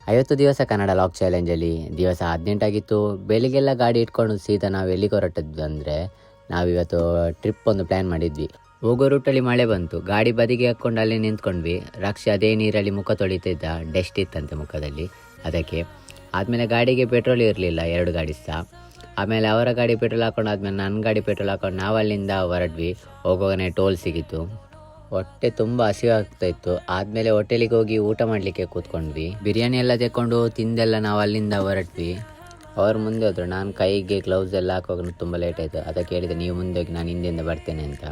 50 ದಿವಸ ಕನ್ನಡ ಲಾಕ್ ಚಾಲೆಂಜಲ್ಲಿ ದಿವಸ 18 ಆಗಿತ್ತು. ಬೆಳಿಗ್ಗೆಲ್ಲ ಗಾಡಿ ಇಟ್ಕೊಂಡು ಸೀದಾ ನಾವು ಎಲ್ಲಿಗೆ ಹೊರಟದ್ದು ಅಂದರೆ, ನಾವಿವತ್ತು ಟ್ರಿಪ್ ಒಂದು ಪ್ಲ್ಯಾನ್ ಮಾಡಿದ್ವಿ. ಹೋಗೋ ರೂಟಲ್ಲಿ ಮಳೆ ಬಂತು. ಗಾಡಿ ಬದಿಗೆ ಹಾಕ್ಕೊಂಡು ಅಲ್ಲಿ ನಿಂತ್ಕೊಂಡ್ವಿ. ರಕ್ಷೆ ಅದೇ ನೀರಲ್ಲಿ ಮುಖ ತೊಳಿತಿದ್ದ, ಡಸ್ಟ್ ಇತ್ತಂತೆ ಮುಖದಲ್ಲಿ. ಅದಕ್ಕೆ ಆದಮೇಲೆ ಗಾಡಿಗೆ ಪೆಟ್ರೋಲ್ ಇರಲಿಲ್ಲ, 2 ಗಾಡಿ ಸಹ. ಆಮೇಲೆ ಅವರ ಗಾಡಿ ಪೆಟ್ರೋಲ್ ಹಾಕೊಂಡು ಆದಮೇಲೆ ನನ್ನ ಗಾಡಿ ಪೆಟ್ರೋಲ್ ಹಾಕೊಂಡು ನಾವು ಅಲ್ಲಿಂದ ಹೊರಡ್ವಿ. ಹೋಗೋಗನೆ ಟೋಲ್ ಸಿಗಿತ್ತು. ಹೊಟ್ಟೆ ತುಂಬ ಹಸಿವಾಗ್ತಾಯಿತ್ತು. ಆದಮೇಲೆ ಹೋಟೆಲಿಗೆ ಹೋಗಿ ಊಟ ಮಾಡಲಿಕ್ಕೆ ಕೂತ್ಕೊಂಡ್ವಿ. ಬಿರಿಯಾನಿ ಎಲ್ಲ ತೆಕ್ಕೊಂಡು ತಿಂದೆಲ್ಲ ನಾವು ಅಲ್ಲಿಂದ ಹೊರಟ್ವಿ. ಅವ್ರು ಮುಂದೆ ಹೋದ್ರು. ನಾನು ಕೈಗೆ ಗ್ಲೌಸ್ ಎಲ್ಲ ಹಾಕುವಾಗ ತುಂಬ ಲೇಟ್ ಆಯಿತು. ಅದಕ್ಕೆ ಹೇಳಿದೆ, ನೀವು ಮುಂದೆ ಹೋಗಿ ನಾನು ಹಿಂದೆಯಿಂದ ಬರ್ತೇನೆ ಅಂತ.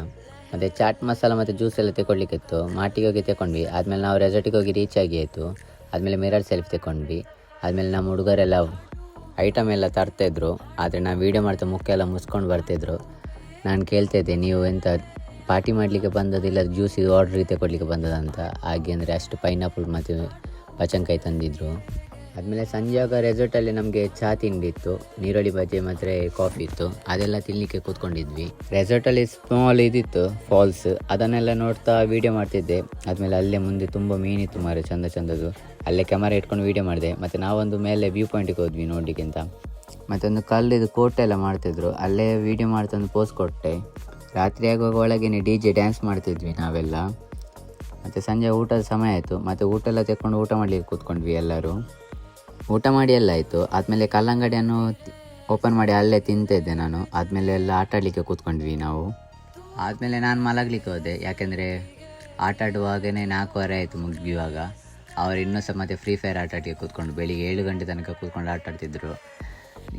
ಮತ್ತು ಚಾಟ್ ಮಸಾಲ ಮತ್ತು ಜ್ಯೂಸ್ ಎಲ್ಲ ತೆಗೊಳ್ಲಿಕ್ಕಿತ್ತು. ಮಾಟಿಗೆ ಹೋಗಿ ತೆಗೊಂಡ್ವಿ. ಆದಮೇಲೆ ನಾವು ರೆಸಾರ್ಟಿಗೆ ಹೋಗಿ ರೀಚ್ ಆಗಿ ಆಯಿತು. ಆದಮೇಲೆ ಮಿರರ್ ಸೆಲ್ಫಿ ತೆಗೊಂಡ್ವಿ. ಆದಮೇಲೆ ನಮ್ಮ ಹುಡುಗರೆಲ್ಲ ಐಟಮ್ ಎಲ್ಲ ತರ್ತಾಯಿದ್ರು. ಆದರೆ ನಾನು ವೀಡಿಯೋ ಮಾಡ್ತಾ ಮುಖ ಎಲ್ಲ ಮುಚ್ಕೊಂಡು ಬರ್ತಿದ್ರು. ನಾನು ಕೇಳ್ತಾಯಿದ್ದೆ, ನೀವು ಎಂತ ಪಾರ್ಟಿ ಮಾಡಲಿಕ್ಕೆ ಬಂದದಿಲ್ಲ ಜ್ಯೂಸಿಗೆ ಆರ್ಡ್ರ್ ತೆಗೊಳ್ಲಿಕ್ಕೆ ಬಂದದಂತ. ಹಾಗೆ ಅಂದರೆ ಅಷ್ಟು ಪೈನಾಪಲ್ ಮತ್ತು ಬಚನ್ಕಾಯಿ ತಂದಿದ್ರು. ಆದಮೇಲೆ ಸಂಜೆ ಆಗ ರೆಸಾರ್ಟಲ್ಲಿ ನಮಗೆ ಚಹಾ ತಿಂಡಿ ಇತ್ತು, ನೀರುಳ್ಳಿ ಬಜ್ಜಿ ಮತ್ತು ಕಾಫಿ ಇತ್ತು. ಅದೆಲ್ಲ ತಿನ್ನಲಿಕ್ಕೆ ಕೂತ್ಕೊಂಡಿದ್ವಿ. ರೆಸಾರ್ಟಲ್ಲಿ ಸ್ಮಾಲ್ ಇದಿತ್ತು ಫಾಲ್ಸ್, ಅದನ್ನೆಲ್ಲ ನೋಡ್ತಾ ವೀಡಿಯೋ ಮಾಡ್ತಿದ್ದೆ. ಆದಮೇಲೆ ಅಲ್ಲೇ ಮುಂದೆ ತುಂಬ ಮೀನಿತ್ತು ಮಾರೆ, ಚಂದದ್ದು. ಅಲ್ಲೇ ಕ್ಯಾಮರಾ ಇಟ್ಕೊಂಡು ವೀಡಿಯೋ ಮಾಡಿದೆ. ಮತ್ತು ನಾವೊಂದು ಮೇಲೆ ವ್ಯೂ ಪಾಯಿಂಟಿಗೆ ಹೋದ್ವಿ ನೋಡಲಿಕ್ಕೆ ಅಂತ. ಮತ್ತೊಂದು ಕಲ್ಲಿದು ಕೋಟೆ ಎಲ್ಲ ಮಾಡ್ತಿದ್ರು, ಅಲ್ಲೇ ವೀಡಿಯೋ ಮಾಡ್ತಂದು ಪೋಸ್ ಕೊಟ್ಟೆ. ರಾತ್ರಿ ಆಗುವಾಗ ಒಳಗೇನೆ DJ ಡ್ಯಾನ್ಸ್ ಮಾಡ್ತಿದ್ವಿ ನಾವೆಲ್ಲ. ಮತ್ತು ಸಂಜೆ ಊಟದ ಸಮಯ ಆಯಿತು. ಮತ್ತು ಊಟ ಎಲ್ಲ ತೆಕ್ಕೊಂಡು ಊಟ ಮಾಡಲಿಕ್ಕೆ ಕೂತ್ಕೊಂಡ್ವಿ ಎಲ್ಲರೂ. ಊಟ ಮಾಡಿ ಎಲ್ಲ ಆಯಿತು. ಆದಮೇಲೆ ಕಲ್ಲಂಗಡಿಯನ್ನು ಓಪನ್ ಮಾಡಿ ಅಲ್ಲೇ ತಿಂತಿದ್ದೆ ನಾನು. ಆದಮೇಲೆ ಎಲ್ಲ ಆಟ ಆಡಲಿಕ್ಕೆ ಕೂತ್ಕೊಂಡ್ವಿ ನಾವು. ಆದಮೇಲೆ ನಾನು ಮಲಗಲಿಕ್ಕೆ ಹೋದೆ, ಯಾಕೆಂದರೆ ಆಟ ಆಡುವಾಗಲೇ 4:15 ಆಯಿತು ಮುಗಿಯುವಾಗ. ಅವರು ಇನ್ನೂ ಸಹ ಮತ್ತೆ ಫ್ರೀ ಫೈರ್ ಆಟ ಆಡಲಿಕ್ಕೆ ಕೂತ್ಕೊಂಡು ಬೆಳಿಗ್ಗೆ 7 ಗಂಟೆ ತನಕ ಕೂತ್ಕೊಂಡು ಆಟ ಆಡ್ತಿದ್ರು.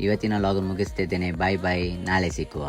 ಇವತ್ತಿನ ಲಾಗ್ ಮುಗಿಸ್ತಿದ್ದೇನೆ. ಬಾಯ್ ಬಾಯ್, ನಾಳೆ ಸಿಕ್ಕುವ.